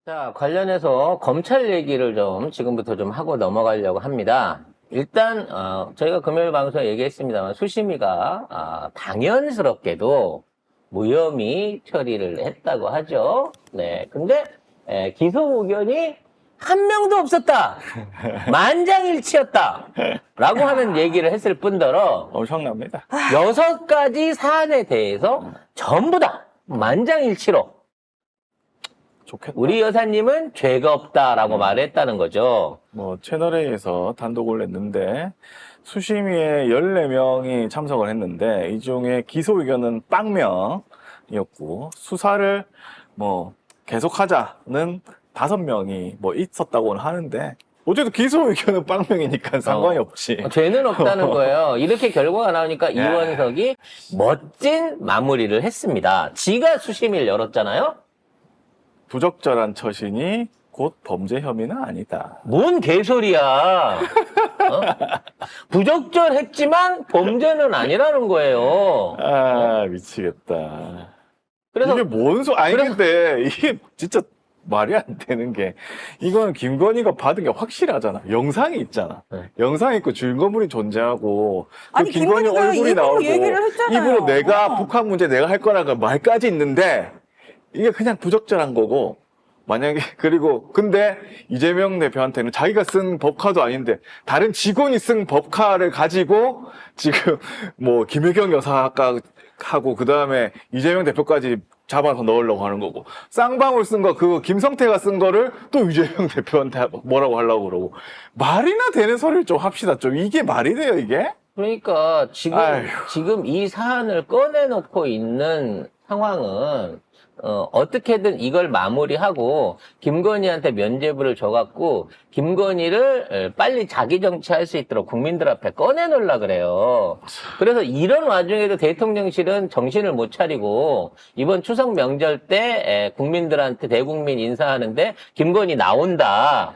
자, 관련해서 검찰 얘기를 좀 지금부터 좀 하고 넘어가려고 합니다. 일단 저희가 금요일 방송에 얘기했습니다만 수심이가 당연스럽게도 무혐의 처리를 했다고 하죠. 네, 근데 기소 의견이 한 명도 없었다. 만장일치였다. 라고 하는 얘기를 했을 뿐더러 엄청납니다. 6가지 사안에 대해서 전부 다 만장일치로 좋겠다. 우리 여사님은 죄가 없다라고 말했다는 거죠. 뭐 채널A에서 단독을 냈는데 수심위에 14명이 참석을 했는데 이 중에 기소 의견은 빵명이었고 수사를 뭐 계속하자는 5명이 뭐 있었다고는 하는데 어쨌든 기소 의견은 빵명이니까 상관이 없지. 죄는 없다는 거예요. 이렇게 결과가 나오니까 이원석이 멋진 마무리를 했습니다. 지가 수심위를 열었잖아요. 부적절한 처신이 곧 범죄 혐의는 아니다. 뭔 개소리야. 부적절했지만 범죄는 아니라는 거예요. 아 미치겠다. 그래서 이게 뭔 아니 근데 이게 진짜 말이 안 되는 게 이거는 김건희가 받은 게 확실하잖아. 영상이 있잖아. 네. 영상이 있고 증거물이 존재하고 또 아니, 김건희 김건희가 얼굴이 입으로 나오고 얘기를 했잖아요. 입으로 내가 북한 문제 내가 할 거라고 말까지 있는데 이게 그냥 부적절한 거고 만약에 그리고 근데 이재명 대표한테는 자기가 쓴 법카도 아닌데 다른 직원이 쓴 법카를 가지고 지금 뭐 김혜경 여사가 하고 그 다음에 이재명 대표까지 잡아서 넣으려고 하는 거고 쌍방울 쓴 거 그거 김성태가 쓴 거를 또 이재명 대표한테 뭐라고 하려고 그러고 말이나 되는 소리를 좀 합시다. 좀 이게 말이 돼요 이게? 그러니까 아휴. 지금 이 사안을 꺼내놓고 있는 상황은 어떻게든 이걸 마무리하고 김건희한테 면죄부를 줘갖고 김건희를 빨리 자기 정치할 수 있도록 국민들 앞에 꺼내놓으려 그래요. 그래서 이런 와중에도 대통령실은 정신을 못 차리고 이번 추석 명절 때 국민들한테 대국민 인사하는데 김건희 나온다.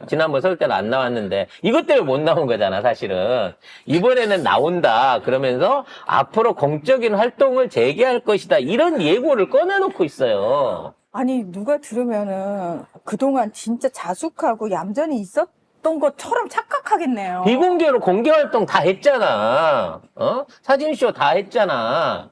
지난번 설 때는 안 나왔는데 이것 때문에 못 나온 거잖아 사실은. 이번에는 나온다 그러면서 앞으로 공적인 활동을 재개할 것이다 이런 예고를 꺼내놓고 있어요. 아니 누가 들으면은 그동안 진짜 자숙하고 얌전히 있었던 것처럼 착각하겠네요. 비공개로 공개 활동 다 했잖아. 사진쇼 다 했잖아.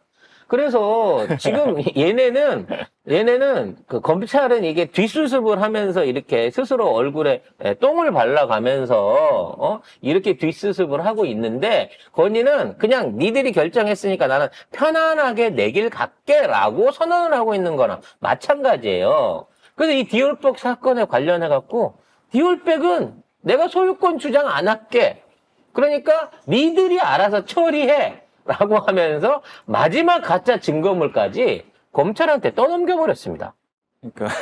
그래서 지금 얘네는 그 검찰은 이게 뒷수습을 하면서 이렇게 스스로 얼굴에 똥을 발라가면서 이렇게 뒷수습을 하고 있는데 건희는 그냥 니들이 결정했으니까 나는 편안하게 내 길 갈게라고 선언을 하고 있는 거랑 마찬가지예요. 그래서 이 디올백 사건에 관련해 갖고 디올백은 내가 소유권 주장 안 할게. 그러니까 니들이 알아서 처리해. 라고 하면서 마지막 가짜 증거물까지 검찰한테 떠넘겨버렸습니다. 그러니까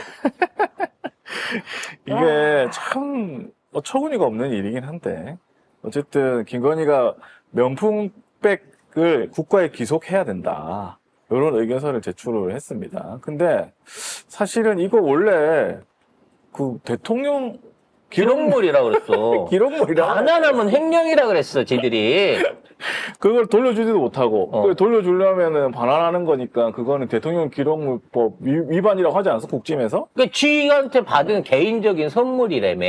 이게 참 어처구니가 없는 일이긴 한데 어쨌든 김건희가 명품백을 국가에 귀속해야 된다 이런 의견서를 제출을 했습니다. 근데 사실은 이거 원래 그 대통령 기록물이라고 그랬어. 기록물이라 안 하면 횡령이라 그랬어, 지들이. 그걸 돌려주지도 못하고 그걸 돌려주려면은 반환하는 거니까 그거는 대통령 기록물법 위반이라고 하지 않았어 국짐에서? 그 쥐한테 받은 개인적인 선물이라며.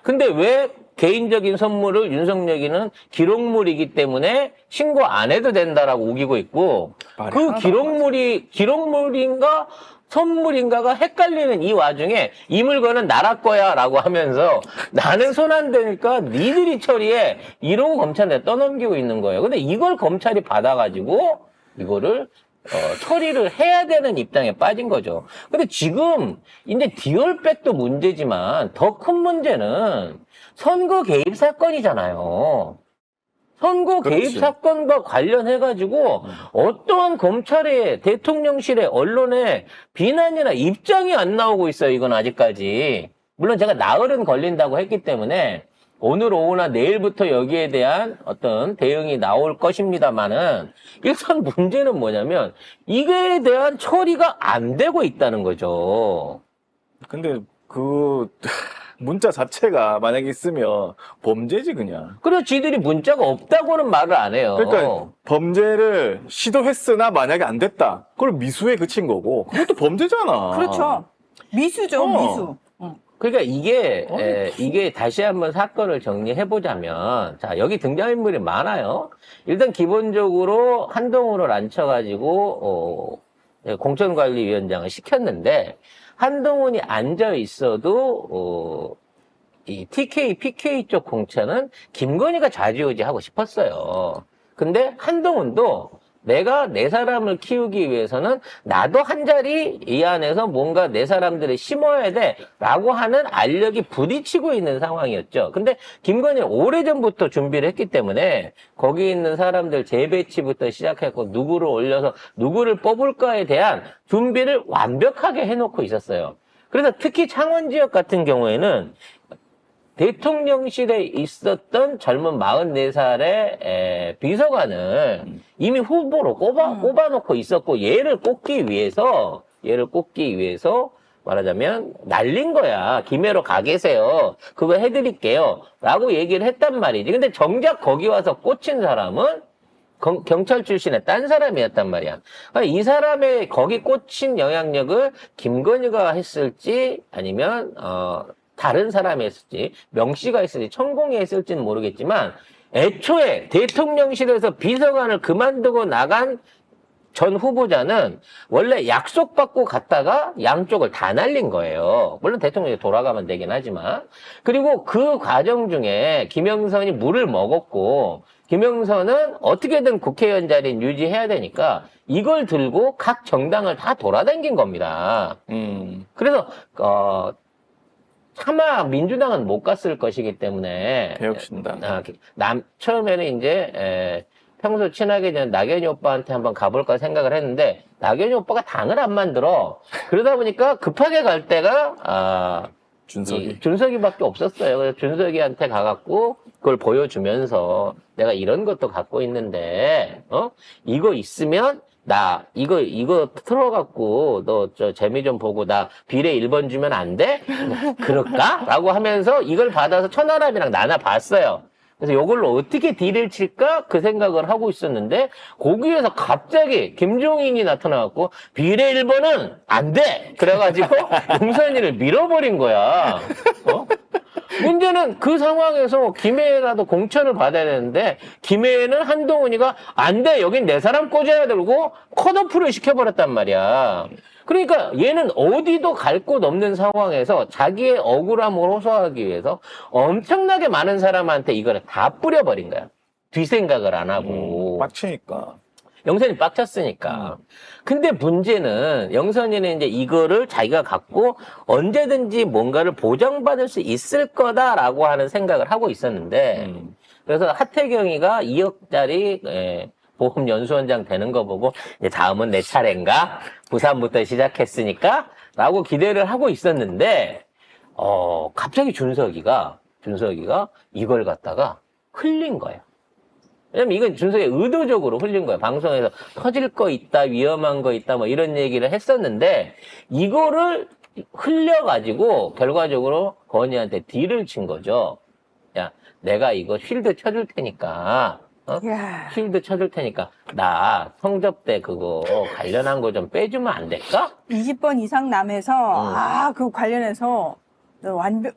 근데 왜 개인적인 선물을 윤석열이는 기록물이기 때문에 신고 안 해도 된다라고 우기고 있고 그 기록물인가 선물인가가 헷갈리는 이 와중에 이 물건은 나라 거야 라고 하면서 나는 손 안 대니까 니들이 처리해 이러고 검찰에 떠넘기고 있는 거예요. 근데 이걸 검찰이 받아가지고 이거를 처리를 해야 되는 입장에 빠진 거죠. 근데 지금 이제 디올백도 문제지만 더 큰 문제는 선거 개입 사건이잖아요. 선거 개입 그렇지. 사건과 관련해가지고 어떠한 검찰의 대통령실의 언론의 비난이나 입장이 안 나오고 있어요. 이건 아직까지. 물론 제가 나흘은 걸린다고 했기 때문에 오늘 오후나 내일부터 여기에 대한 어떤 대응이 나올 것입니다만은 일단 문제는 뭐냐면 이거에 대한 처리가 안 되고 있다는 거죠. 근데 그 문자 자체가 만약에 있으면 범죄지 그냥. 그래서 지들이 문자가 없다고는 말을 안 해요. 그러니까 범죄를 시도했으나 만약에 안 됐다. 그걸 미수에 그친 거고 그것도 범죄잖아. 그렇죠. 미수죠, 어. 미수. 그러니까 이게 다시 한번 사건을 정리해 보자면, 자, 여기 등장인물이 많아요. 일단 기본적으로 한동훈을 앉혀가지고, 공천관리위원장을 시켰는데, 한동훈이 앉아 있어도, 이 TK, PK 쪽 공천은 김건희가 좌지우지하고 싶었어요. 근데 한동훈도 내가 내 사람을 키우기 위해서는 나도 한 자리 이 안에서 뭔가 내 사람들을 심어야 돼 라고 하는 알력이 부딪히고 있는 상황이었죠. 근데 김건희는 오래전부터 준비를 했기 때문에 거기 있는 사람들 재배치부터 시작했고 누구를 올려서 누구를 뽑을까에 대한 준비를 완벽하게 해놓고 있었어요. 그래서 특히 창원 지역 같은 경우에는 대통령실에 있었던 젊은 44살의 비서관을 이미 후보로 꼽아놓고 있었고, 얘를 꼽기 위해서 말하자면, 날린 거야. 김해로 가 계세요. 그거 해드릴게요. 라고 얘기를 했단 말이지. 근데 정작 거기 와서 꽂힌 사람은 경찰 출신의 딴 사람이었단 말이야. 이 사람의 거기 꽂힌 영향력을 김건희가 했을지, 아니면, 다른 사람이 했을지, 명씨가 했을지, 천공이 했을지는 모르겠지만, 애초에 대통령실에서 비서관을 그만두고 나간 전 후보자는 원래 약속받고 갔다가 양쪽을 다 날린 거예요. 물론 대통령이 돌아가면 되긴 하지만. 그리고 그 과정 중에 김영선이 물을 먹었고, 김영선은 어떻게든 국회의원 자리는 유지해야 되니까 이걸 들고 각 정당을 다 돌아다닌 겁니다. 그래서, 차마 민주당은 못 갔을 것이기 때문에 개혁신당. 처음에는 이제 평소 친하게 지낸 낙연이 오빠한테 한번 가볼까 생각을 했는데 낙연이 오빠가 당을 안 만들어. 그러다 보니까 급하게 갈 때가 준석이밖에 없었어요. 그래서 준석이한테 가갖고 그걸 보여주면서 내가 이런 것도 갖고 있는데 이거 있으면 이거 틀어갖고, 너, 재미 좀 보고, 나 비례 1번 주면 안 돼? 그럴까? 라고 하면서 이걸 받아서 천하람이랑 나눠봤어요. 그래서 이걸로 어떻게 딜을 칠까? 그 생각을 하고 있었는데, 거기에서 갑자기 김종인이 나타나갖고, 비례 1번은 안 돼! 그래가지고, 용선이를 밀어버린 거야. 문제는 그 상황에서 김해라도 공천을 받아야 되는데 김해에는 한동훈이가 안 돼, 여긴 내 사람 꽂아야 되고 컷오프를 시켜버렸단 말이야. 그러니까 얘는 어디도 갈 곳 없는 상황에서 자기의 억울함을 호소하기 위해서 엄청나게 많은 사람한테 이걸 다 뿌려버린 거야. 뒤생각을 안 하고. 빡치니까. 영선이 빡쳤으니까. 근데 문제는 영선이는 이제 이거를 자기가 갖고 언제든지 뭔가를 보장받을 수 있을 거다라고 하는 생각을 하고 있었는데 그래서 하태경이가 2억짜리 보험연수원장 되는 거 보고 이제 다음은 내 차례인가? 부산부터 시작했으니까 라고 기대를 하고 있었는데 갑자기 준석이가 이걸 갖다가 흘린 거야. 왜냐면 이건 준석이 의도적으로 흘린 거야. 방송에서 터질 거 있다, 위험한 거 있다, 뭐 이런 얘기를 했었는데, 이거를 흘려가지고, 결과적으로 건희한테 딜을 친 거죠. 야, 내가 이거 쉴드 쳐줄 테니까, 쉴드 쳐줄 테니까, 나 성접대 그거 관련한 거 좀 빼주면 안 될까? 20번 이상 남에서, 그 관련해서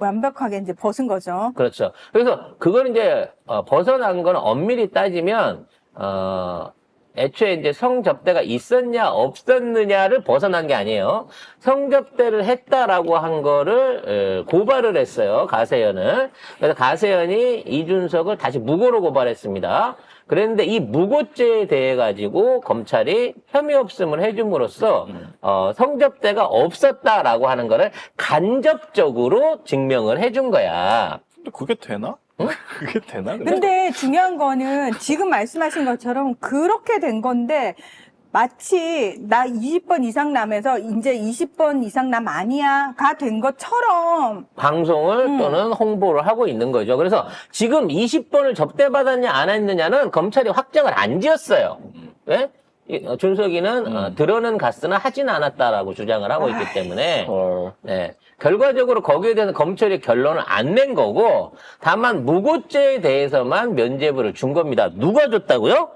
완벽하게 이제 벗은 거죠. 그렇죠. 그래서 그걸 이제 벗어난 건 엄밀히 따지면 애초에 이제 성접대가 있었냐 없었느냐를 벗어난 게 아니에요. 성접대를 했다라고 한 거를 고발을 했어요. 가세연을. 그래서 가세연이 이준석을 다시 무고로 고발했습니다. 그랬는데 이 무고죄에 대해 가지고 검찰이 혐의 없음을 해줌으로써 성접대가 없었다라고 하는 거를 간접적으로 증명을 해준 거야. 근데 그게 되나? 응? 그게 되나? 근데 중요한 거는 지금 말씀하신 것처럼 그렇게 된 건데 마치 나 20번 이상 남에서 이제 20번 이상 남 아니야가 된 것처럼 방송을 또는 홍보를 하고 있는 거죠. 그래서 지금 20번을 접대받았냐 안 했느냐는 검찰이 확정을 안 지었어요. 왜? 준석이는 들어는 갔으나 하진 않았다라고 주장을 하고 있기 때문에 네. 결과적으로 거기에 대해서 검찰이 결론을 안 낸 거고 다만 무고죄에 대해서만 면죄부를 준 겁니다. 누가 줬다고요?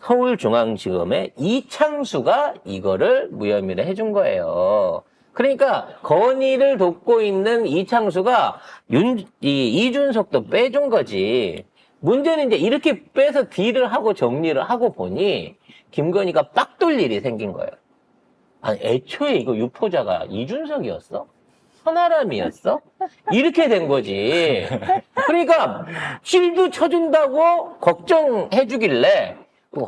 서울중앙지검의 이창수가 이거를 무혐의를 해준 거예요. 그러니까 건의를 돕고 있는 이창수가 이준석도 빼준 거지. 문제는 이제 이렇게 빼서 딜을 하고 정리를 하고 보니 김건희가 빡 돌 일이 생긴 거예요. 아니, 애초에 이거 유포자가 이준석이었어? 천하람이었어? 이렇게 된 거지. 그러니까 실드 쳐준다고 걱정해주길래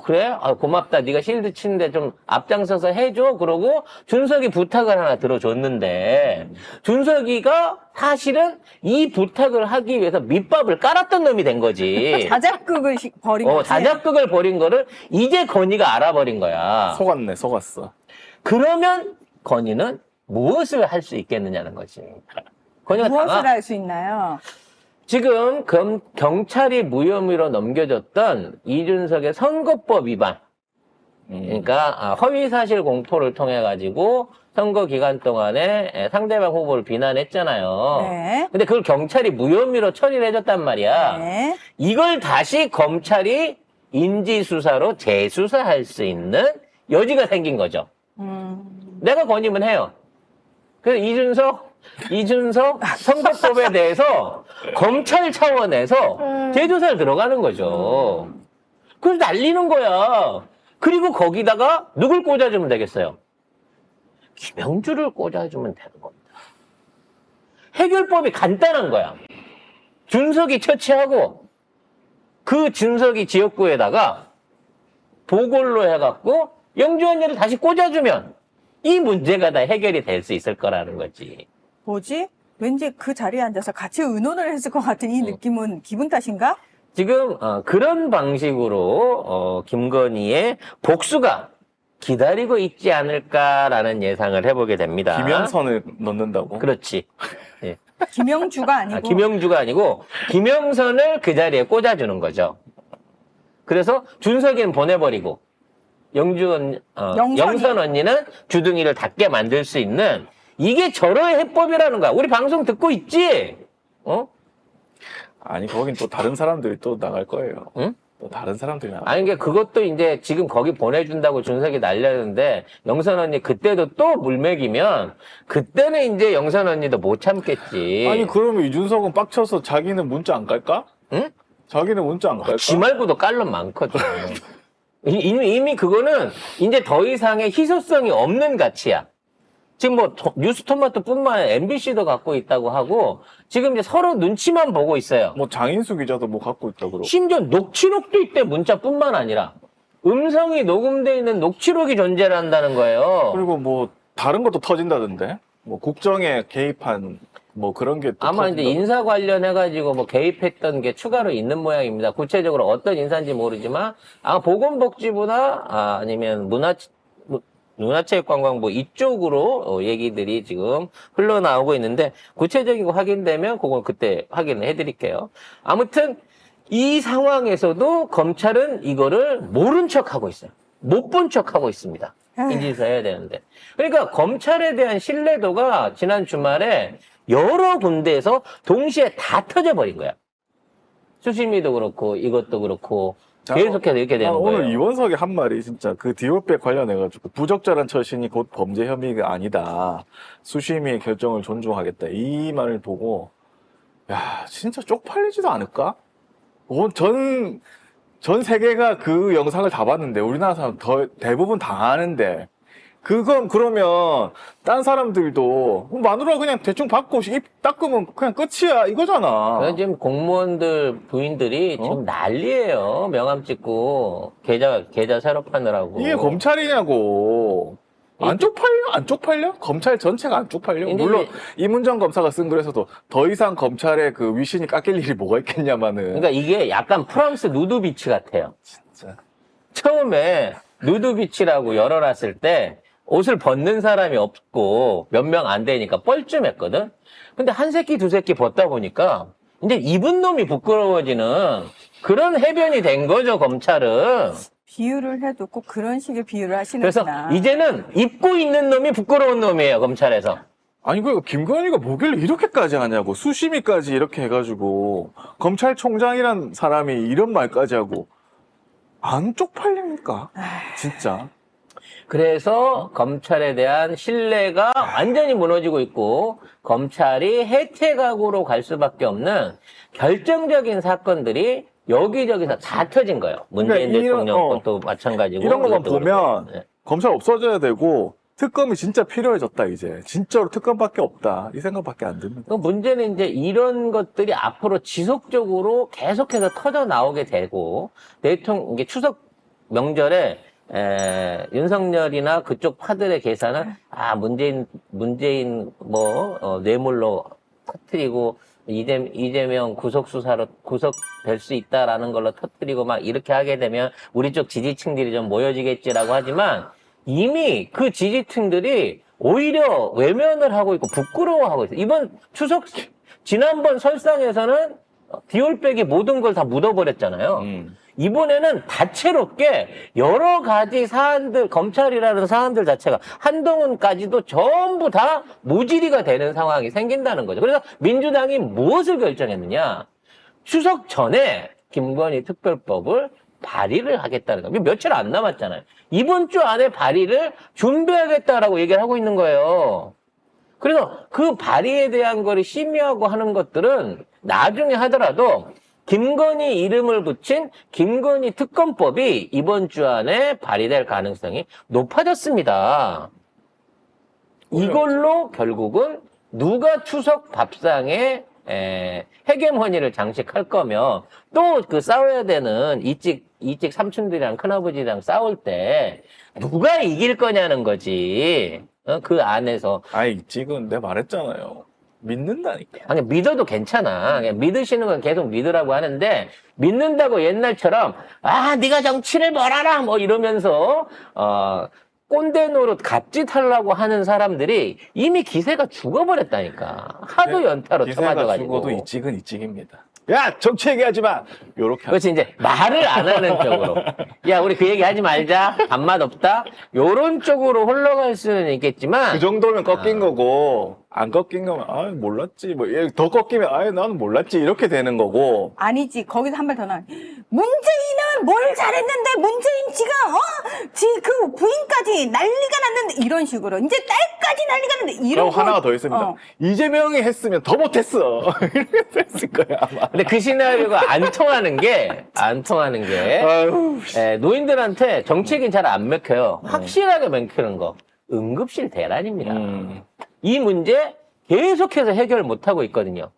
그래? 아, 고맙다. 네가 실드 치는데 좀 앞장서서 해줘. 그러고 준석이 부탁을 하나 들어줬는데 준석이가 사실은 이 부탁을 하기 위해서 밑밥을 깔았던 놈이 된 거지. 자작극을 벌인 거지. 자작극을 벌인 거를 이제 건희가 알아버린 거야. 속았네, 속았어. 그러면 건희는 무엇을 할 수 있겠느냐는 거지. 건희가 무엇을 할 수 있나요? 지금 경찰이 무혐의로 넘겨줬던 이준석의 선거법 위반. 그러니까 허위사실 공표를 통해 가지고 선거 기간 동안에 상대방 후보를 비난했잖아요. 네. 근데 그걸 경찰이 무혐의로 처리를 해줬단 말이야. 네. 이걸 다시 검찰이 인지수사로 재수사할 수 있는 여지가 생긴 거죠. 내가 건의면 해요. 그래서 이준석 선거법에 대해서 검찰 차원에서 재조사를 들어가는 거죠. 그래서 날리는 거야. 그리고 거기다가 누굴 꽂아주면 되겠어요? 김영주를 꽂아주면 되는 겁니다. 해결법이 간단한 거야. 준석이 처치하고 그 준석이 지역구에다가 보궐로 해갖고 영주 언니를 다시 꽂아주면 이 문제가 다 해결이 될 수 있을 거라는 거지. 뭐지? 왠지 그 자리에 앉아서 같이 의논을 했을 것 같은 이 느낌은 기분 탓인가? 지금 그런 방식으로 김건희의 복수가 기다리고 있지 않을까라는 예상을 해보게 됩니다. 김영선을 넣는다고? 그렇지. 예. 김영주가 아니고. 김영주가 아니고 김영선을 그 자리에 꽂아주는 거죠. 그래서 준석이는 보내버리고 영선 언니는 주둥이를 닫게 만들 수 있는 이게 절호의 해법이라는 거야. 우리 방송 듣고 있지? 아니, 거긴 또 다른 사람들이 또 나갈 거예요. 응? 또 다른 사람들이 나갈 아니, 그것도 이제 지금 거기 보내준다고 준석이 날렸는데, 영선 언니 그때도 또 물맥이면, 그때는 이제 영선 언니도 못 참겠지. 아니, 그러면 이준석은 빡쳐서 자기는 문자 안 깔까? 응? 자기는 문자 안 깔까? 지 말고도 깔론 많거든. 이미 그거는 이제 더 이상의 희소성이 없는 가치야. 지금 뭐 뉴스토마토뿐만 아니라 MBC도 갖고 있다고 하고 지금 이제 서로 눈치만 보고 있어요. 뭐 장인수 기자도 뭐 갖고 있다 그러고. 심지어 녹취록도 있대. 문자뿐만 아니라 음성이 녹음되어 있는 녹취록이 존재를 한다는 거예요. 그리고 뭐 다른 것도 터진다던데. 뭐 국정에 개입한 뭐 그런 게 또 아마 이제 터진다고. 인사 관련해가지고 뭐 개입했던 게 추가로 있는 모양입니다. 구체적으로 어떤 인사인지 모르지만 아마 보건복지부나 아니면 문화체육관광부 이쪽으로 얘기들이 지금 흘러나오고 있는데 구체적인 거 확인되면 그건 그때 확인을 해드릴게요. 아무튼 이 상황에서도 검찰은 이거를 모른 척하고 있어요. 못 본 척하고 있습니다. 인지수사 해야 되는데. 그러니까 검찰에 대한 신뢰도가 지난 주말에 여러 군데에서 동시에 다 터져버린 거야. 수심이도 그렇고 이것도 그렇고 계속해서 이렇게 되는 거예요. 오늘 이원석이 한 말이 진짜 그 디올백 관련해가지고 부적절한 처신이 곧 범죄 혐의가 아니다. 수심이의 결정을 존중하겠다. 이 말을 보고 야 진짜 쪽팔리지도 않을까? 전 세계가 그 영상을 다 봤는데 우리나라 사람 대부분 다 아는데 그건 그러면 딴 사람들도 마누라 그냥 대충 받고 입 닦으면 그냥 끝이야 이거잖아. 지금 공무원들 부인들이 지금 난리예요. 명함 찍고 계좌 새로 파느라고. 이게 검찰이냐고. 안 쪽팔려? 안 쪽팔려? 검찰 전체가 안 쪽팔려? 물론 이문정 검사가 쓴 글에서도 더 이상 검찰의 그 위신이 깎일 일이 뭐가 있겠냐마는. 그러니까 이게 약간 프랑스 누드비치 같아요. 진짜. 처음에 누드비치라고 열어놨을 때 옷을 벗는 사람이 없고 몇 명 안 되니까 뻘쭘했거든. 근데 한 새끼 두 새끼 벗다 보니까 이제 입은 놈이 부끄러워지는 그런 해변이 된 거죠, 검찰은. 비유를 해도 꼭 그런 식의 비유를 그래서 하시는구나. 이제는 입고 있는 놈이 부끄러운 놈이에요, 검찰에서. 아니, 그 김건희가 뭐길래 이렇게까지 하냐고. 수심이까지 이렇게 해가지고. 검찰총장이란 사람이 이런 말까지 하고. 안 쪽팔립니까? 진짜. 그래서 검찰에 대한 신뢰가 완전히 무너지고 있고 검찰이 해체각오로 갈 수밖에 없는 결정적인 사건들이 여기저기서 다 터진 거예요. 문재인 그러니까 대통령 것도 마찬가지고. 이런 것만 이것도 보면 그렇고. 네. 검찰 없어져야 되고 특검이 진짜 필요해졌다 이제. 진짜로 특검밖에 없다. 이 생각밖에 안 듭니다. 그 문제는 이제 이런 것들이 앞으로 지속적으로 계속해서 터져 나오게 되고 대통령 이게 추석 명절에 윤석열이나 그쪽 파들의 계산은 문재인 뇌물로 터뜨리고 이재명 구속될 수 있다라는 걸로 터뜨리고 막 이렇게 하게 되면 우리 쪽 지지층들이 좀 모여지겠지라고 하지만 이미 그 지지층들이 오히려 외면을 하고 있고 부끄러워하고 있어요. 이번 추석 지난번 설상에서는 비올백이 모든 걸 다 묻어버렸잖아요. 이번에는 다채롭게 여러 가지 사안들, 검찰이라는 사안들 자체가 한동훈까지도 전부 다 모질이가 되는 상황이 생긴다는 거죠. 그래서 민주당이 무엇을 결정했느냐. 추석 전에 김건희 특별법을 발의를 하겠다는 거예요. 며칠 안 남았잖아요. 이번 주 안에 발의를 준비하겠다라고 얘기를 하고 있는 거예요. 그래서 그 발의에 대한 거를 심의하고 하는 것들은 나중에 하더라도 김건희 이름을 붙인 김건희 특검법이 이번 주 안에 발의될 가능성이 높아졌습니다. 이걸로 결국은 누가 추석 밥상에 해gem허니를 장식할 거며 또 그 싸워야 되는 이직 삼촌들이랑 큰아버지랑 싸울 때 누가 이길 거냐는 거지. 그 안에서. 아이, 지금 내가 말했잖아요. 믿는다니까. 아니, 믿어도 괜찮아. 그냥 믿으시는 건 계속 믿으라고 하는데, 믿는다고 옛날처럼, 네가 정치를 뭘 알아! 뭐 이러면서, 꼰대 노릇 갑짓하려고 하는 사람들이 이미 기세가 죽어버렸다니까. 하도 연타로 기세가 쳐맞아가지고. 죽어도 이직은 이직입니다. 야, 정치 얘기하지 마! 요렇게. 그렇지, 이제 말을 안 하는 쪽으로. 야, 우리 그 얘기 하지 말자. 밥맛 없다. 요런 쪽으로 흘러갈 수는 있겠지만. 그 정도면 꺾인 거고, 안 꺾인 거면, 몰랐지. 뭐, 더 꺾이면, 나는 몰랐지. 이렇게 되는 거고. 아니지. 거기서 한 발 더 나와. 문재인은 뭘 잘했는데 문재인 지금 그 부인까지 난리가 났는데 이런 식으로 이제 딸까지 난리가 났는데 이런 그리고 하나가 더 있습니다. 이재명이 했으면 더 못했어. 이렇게 됐을 거야, 아마. 근데 그 시나리오가 안 통하는 게 아유, 노인들한테 정책이 잘 안 먹혀요. 확실하게 먹히는 거. 응급실 대란입니다. 이 문제 계속해서 해결 못하고 있거든요.